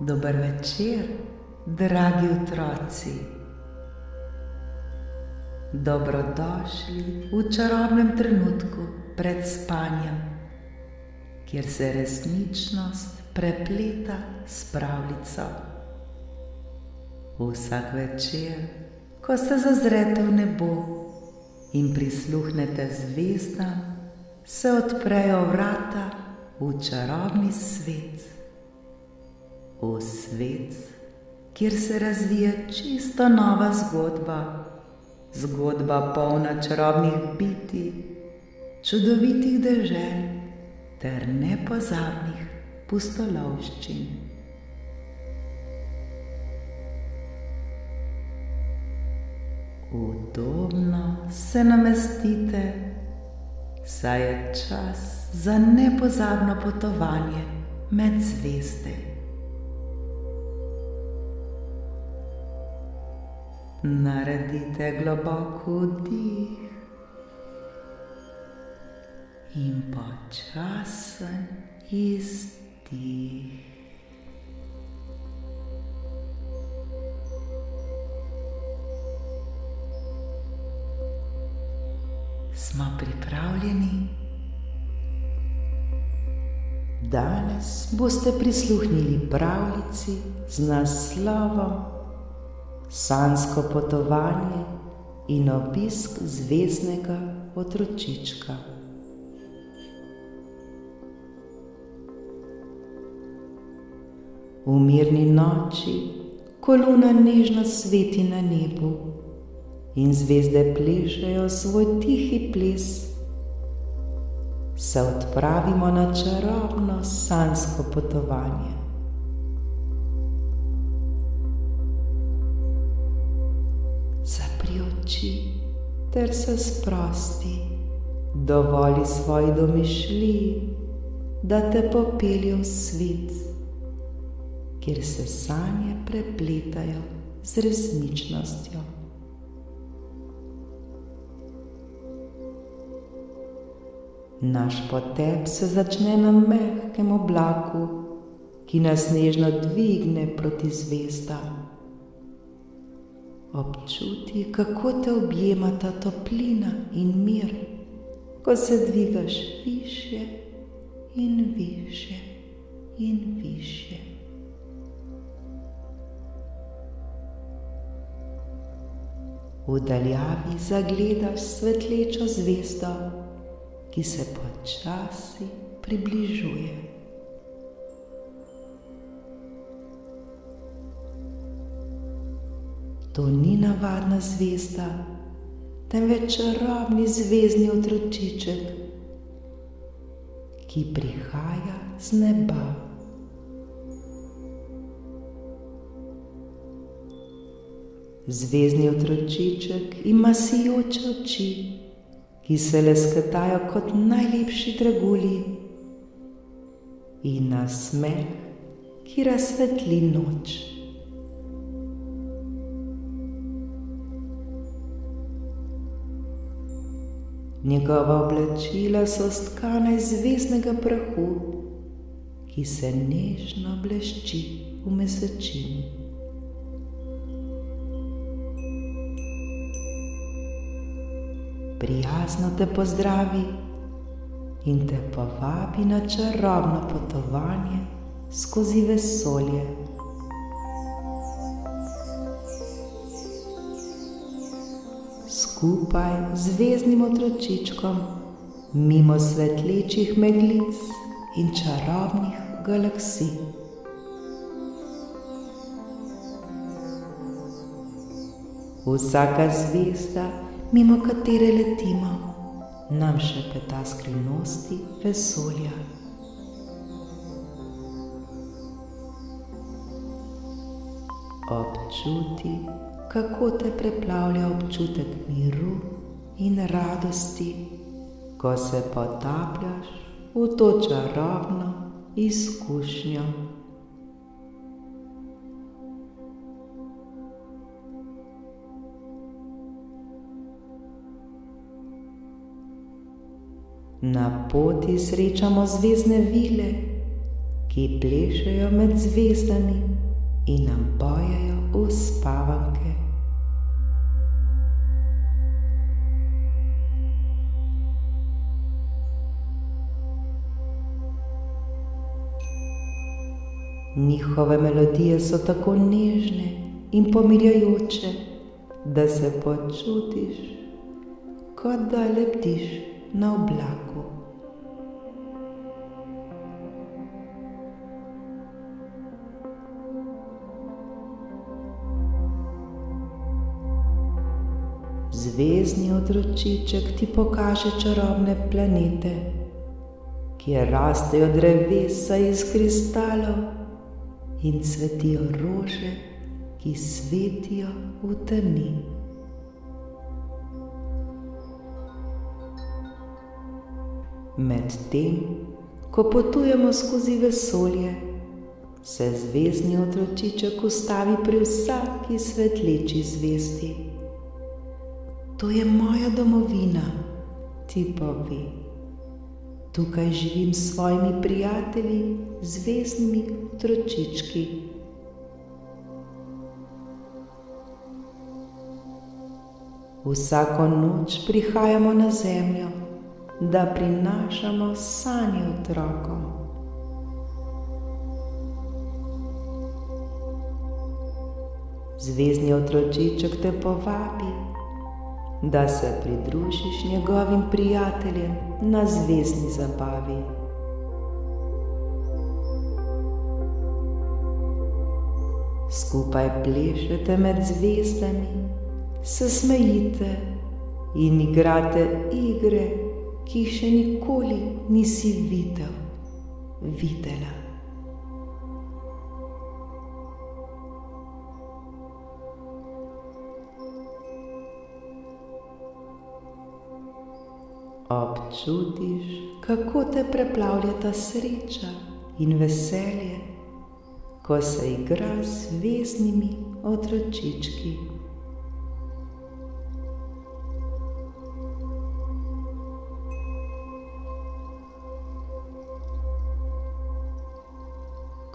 Dober večer, dragi otroci. Dobrodošli v čarobnem trenutku pred spanjem, kjer se resničnost prepleta s pravljico. Vsak večer, ko se zazrete v nebo in prisluhnete zvezdam, se odprejo vrata v čarobni svet. V svet, kjer se razvija čisto nova zgodba, zgodba polna čarobnih bitij, čudovitih dežel ter nepozabnih pustolovščin. Udobno se namestite, saj je čas za nepozabno potovanje med zvezde. Naredite globok vdih in počasen izdih. Smo pripravljeni? Danes boste prisluhnili pravljici z naslovom Sanjsko potovanje in obisk zvezdnega otročička. V mirni noči, ko luna nežno sveti na nebu in zvezde plešejo svoj tihi ples, se odpravimo na čarobno sanjsko potovanje. Zapri oči ter se sprosti, dovoli svoji domišljiji, da te popelje v svet, kjer se sanje prepletajo z resničnostjo. Naš potep se začne na mehkem oblaku, ki nas nežno dvigne proti zvezdam. Občuti, kako te objemata toplina in mir, ko se dvigaš višje in višje in višje. V daljavi zagledaš svetlečo zvezdo, ki se počasi približuje. To ni navadna zvezda, temveč čarobni zvezdni otročiček, ki prihaja z neba. Zvezdni otročiček ima sijoče oči, ki se lesketajo kot najlepši dragulji, in nasmeh, ki razsvetli noč. Njegova oblačila so stkana iz zvezdnega prahu, ki se nežno blešči v mesečini. Prijazno te pozdravi in te povabi na čarobno potovanje skozi vesolje. Skupaj z zvezdnim otročičkom, mimo svetlečih meglic in čarobnih galaksij. Vsaka zvezda, mimo katere letimo, nam šepeta skrivnosti vesolja. Občuti, kako te preplavlja občutek miru in radosti, ko se potapljaš v to čarobno izkušnjo. Na poti srečamo zvezdne vile, ki plešejo med zvezdami in nam pojejo uspavanke. Njihove melodije so tako nežne in pomirjajoče, da se počutiš, kot da lebdiš na oblaku. Zvezdni otročiček ti pokaže čarobne planete, kjer rastejo drevesa iz kristalov in cvetijo rože, ki svetijo v temi. Medtem, ko potujemo skozi vesolje, se zvezdni otročiček ustavi pri vsaki svetleči zvezdi. To je moja domovina, ti pove. Tukaj živim s svojimi prijatelji, zvezdnimi otročički. Vsako noč prihajamo na zemljo, da prinašamo sanje otrokom. Zvezdni otročiček te povabi, da se pridružiš njegovim prijateljem na zvezdni zabavi. Skupaj plešete med zvezdami, se smejite in igrate igre, ki jih še nikoli nisi videla. Občutiš, kako te preplavljata sreča in veselje, ko se igra z zvezdnimi otročički.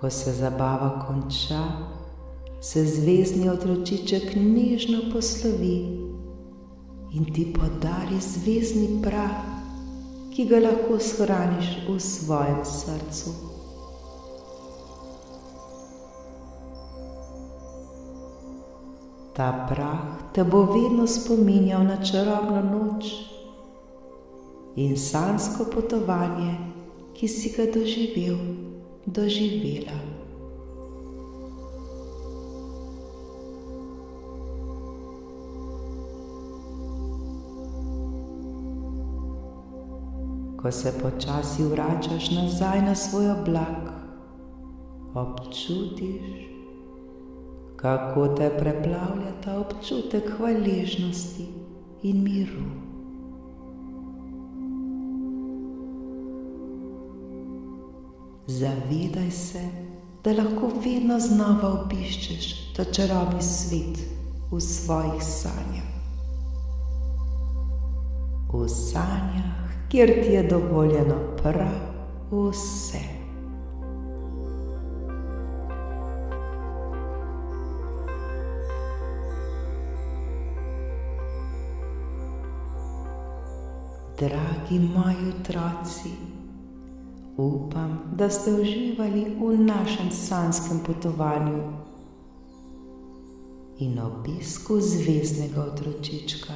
Ko se zabava konča, se zvezdni otročiček nežno poslovi in ti podari zvezdni prah, ki ga lahko shraniš v svojem srcu. Ta prah te bo vedno spominjal na čarobno noč in sanjsko potovanje, ki si ga doživela. Ko se počasi vračaš nazaj na svoj oblak, občutiš, kako te preplavljata občutek hvaležnosti in miru. Zavedaj se, da lahko vedno znova obiščeš ta čarobni svet v svojih sanjah. V sanjah, kjer ti je dovoljeno prav vse. Dragi moji otroci, upam, da ste uživali v našem sanjskem potovanju in obisku zvezdnega otročička.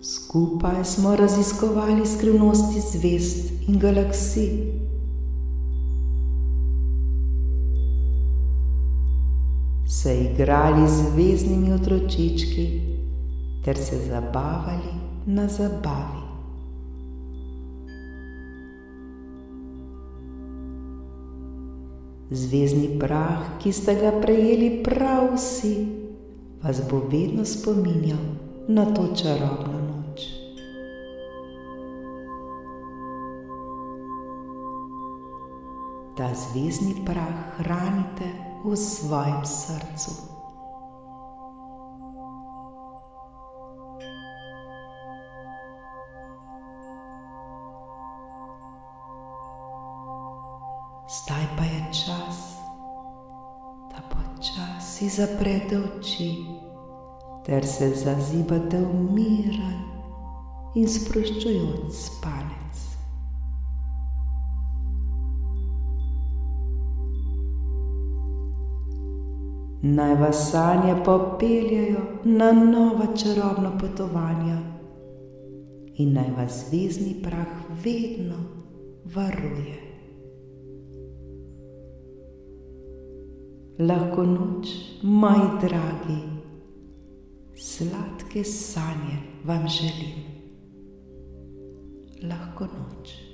Skupaj smo raziskovali skrivnosti zvezd in galaksij. Se igrali z zvezdnimi otročički ter se zabavali na zabavi. Zvezdni prah, ki ste ga prejeli prav vsi, vas bo vedno spominjal na to čarobno noč. Ta zvezdni prah hranite v svojem srcu. Zdaj pa je čas, da počasi zaprete oči ter se zazibate v miren in sproščujoč spanec. Naj vas sanje popeljejo na nova čarobna potovanja in naj vas zvezdni prah vedno varuje. Lahko noč, moji dragi, sladke sanje vam želim. Lahko noč.